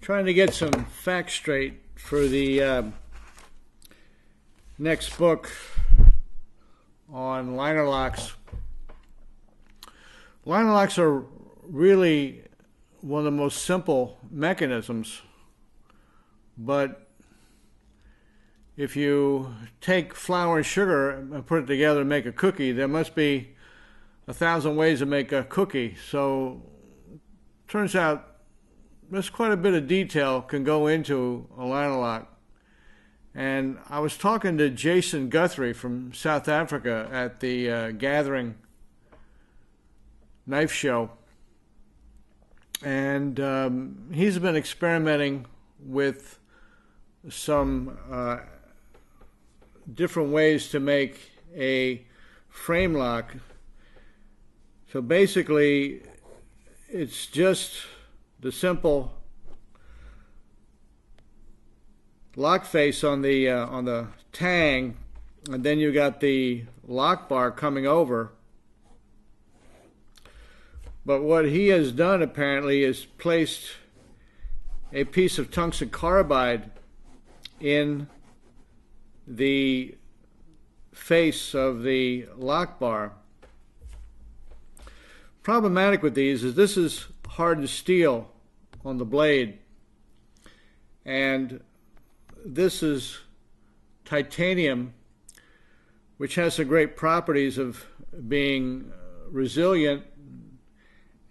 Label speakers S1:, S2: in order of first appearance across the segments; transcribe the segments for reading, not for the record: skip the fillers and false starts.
S1: Trying to get some facts straight for the next book on liner locks. Liner locks are really one of the most simple mechanisms, but if you take flour and sugar and put it together and make a cookie, there must be 1,000 ways to make a cookie. So turns out there's quite a bit of detail can go into a liner lock. And I was talking to Jason Guthrie from South Africa at the Gathering knife show, and he's been experimenting with some different ways to make a frame lock. So basically it's just the simple lock face on the tang, and then you got the lock bar coming over. But what he has done apparently is placed a piece of tungsten carbide in the face of the lock bar. Problematic with these is this is hardened steel on the blade, and this is titanium, which has some great properties of being resilient,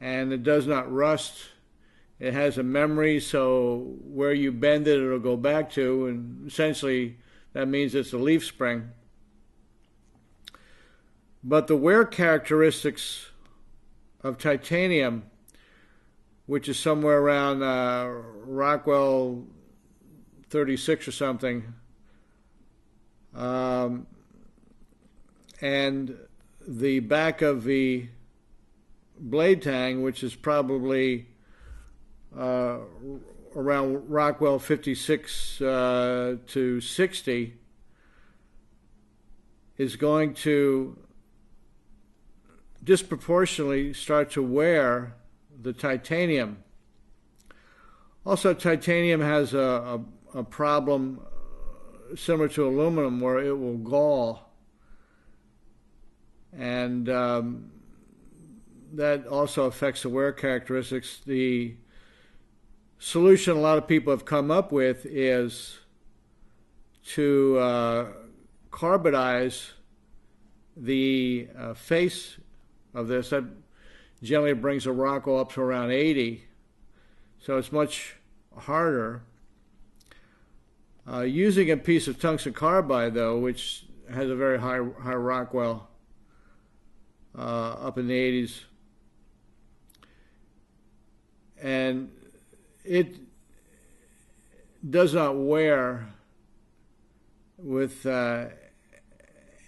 S1: and it does not rust. It has a memory, so where you bend it, it'll go back to, and essentially that means it's a leaf spring. But the wear characteristics of titanium, which is somewhere around Rockwell 36 or something, and the back of the blade tang, which is probably around Rockwell 56 to 60, is going to disproportionately start to wear the titanium. Also, titanium has a problem similar to aluminum where it will gall, and that also affects the wear characteristics. The solution a lot of people have come up with is to carbonize the face of this. That generally brings a Rockwell up to around 80, so it's much harder. Using a piece of tungsten carbide, though, which has a very high Rockwell up in the 80s, and it does not wear with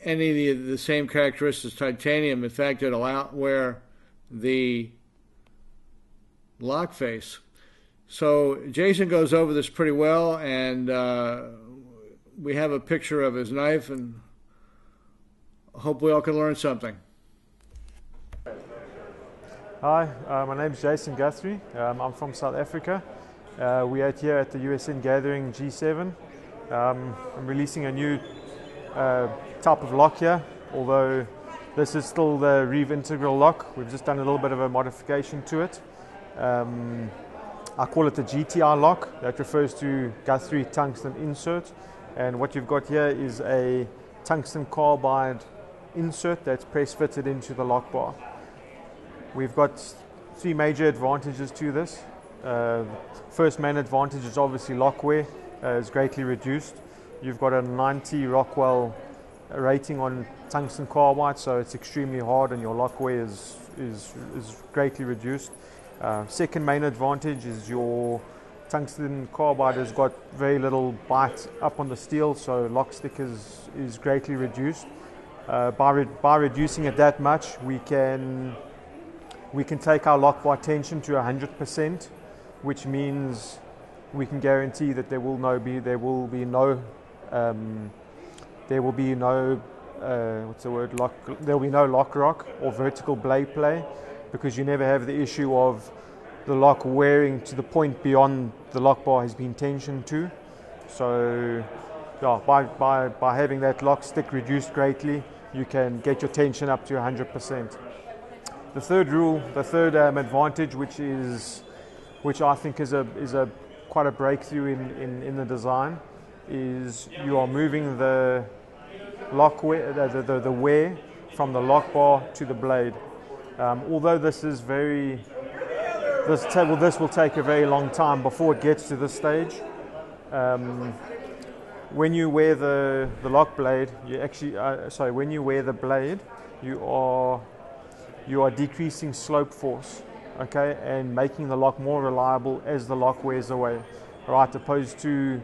S1: any of the same characteristics as titanium. In fact, it'll outwear the lock face. So Jason goes over this pretty well, and we have a picture of his knife, and hope we all can learn something.
S2: Hi, my name is Jason Guthrie. I'm from South Africa. We are here at the USN Gathering G7. I'm releasing a new type of lock here, although this is still the Reeve integral lock. We've just done a little bit of a modification to it. I call it the GTi Lock. That refers to Guthrie tungsten insert, and what you've got here is a tungsten carbide insert that's press fitted into the lock bar. We've got three major advantages to this. First main advantage is obviously lock wear is greatly reduced. You've got a 90 Rockwell rating on tungsten carbide, so it's extremely hard, and your lock wear is greatly reduced. Second main advantage is your tungsten carbide has got very little bite up on the steel, so lock stick is greatly reduced. By reducing it that much, we can take our lock bar tension to 100%, which means we can guarantee that there will be no lock rock or vertical blade play, because you never have the issue of the lock wearing to the point beyond the lock bar has been tensioned to. So yeah, by having that lock stick reduced greatly, you can get your tension up to 100%. The third advantage, which I think is a quite a breakthrough in the design, is you are moving the lock wear, the wear from the lock bar to the blade. Although this will take a very long time before it gets to this stage. When you wear the lock blade, when you wear the blade, you are decreasing slope force, okay, and making the lock more reliable as the lock wears away, right? Opposed to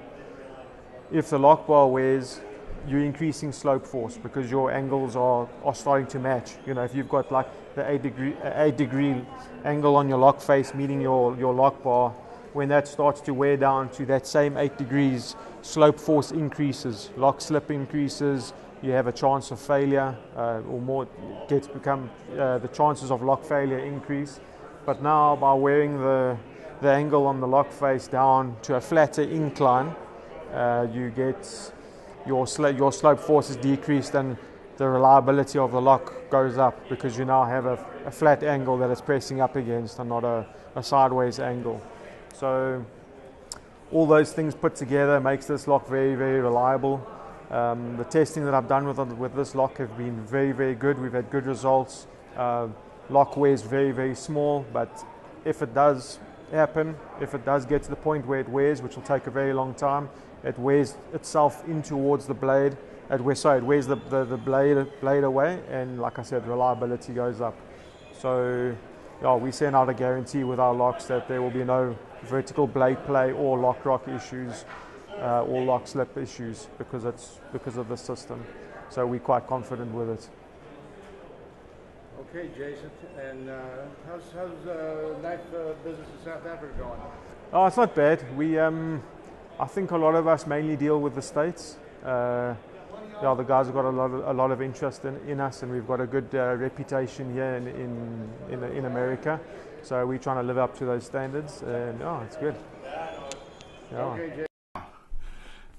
S2: if the lock bar wears, you're increasing slope force because your angles are starting to match. You know, if you've got like the 8 degree angle on your lock face meeting your lock bar, when that starts to wear down to that same 8 degrees, slope force increases, lock slip increases, you have a chance of failure, or more the chances of lock failure increase. But now by wearing the angle on the lock face down to a flatter incline, you get your slope force is decreased and the reliability of the lock goes up because you now have a flat angle that it's pressing up against and not a sideways angle. So all those things put together makes this lock very, very reliable. The testing that I've done with this lock have been very, very good. We've had good results. Lock wears very, very small, but if it does happen, if it does get to the point where it wears, which will take a very long time, it wears itself in towards the blade. It wears the blade away, and like I said, reliability goes up. So yeah, we send out a guarantee with our locks that there will be no vertical blade play or lock rock issues or lock slip issues because of the system. So we're quite confident with it.
S1: Okay, Jason, and how's knife business in South Africa going?
S2: Oh, it's not bad. I think a lot of us mainly deal with the States. Yeah, the guys have got a lot of interest in us, and we've got a good reputation here in America. So we're trying to live up to those standards, and it's good. Yeah.
S1: Okay, Jason.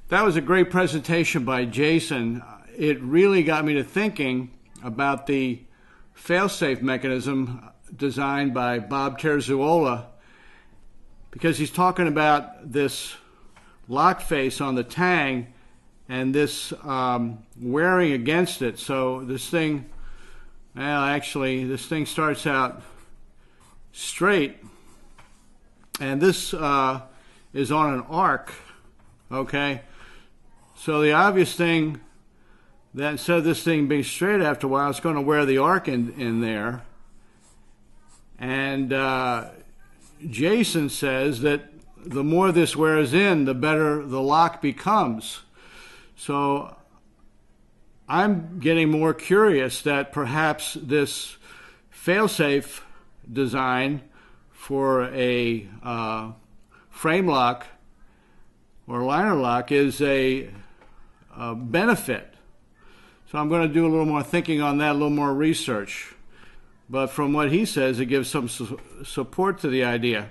S1: That was a great presentation by Jason. It really got me to thinking about the fail-safe mechanism designed by Bob Terzuola, because he's talking about this lock face on the tang and this wearing against it. So this thing, this thing starts out straight, and this is on an arc, okay? So the obvious thing, that instead of this thing being straight after a while, it's going to wear the arc in there. And Jason says that the more this wears in, the better the lock becomes. So I'm getting more curious that perhaps this fail-safe design for a frame lock or liner lock is a benefit. So I'm going to do a little more thinking on that, a little more research. But from what he says, it gives some support to the idea.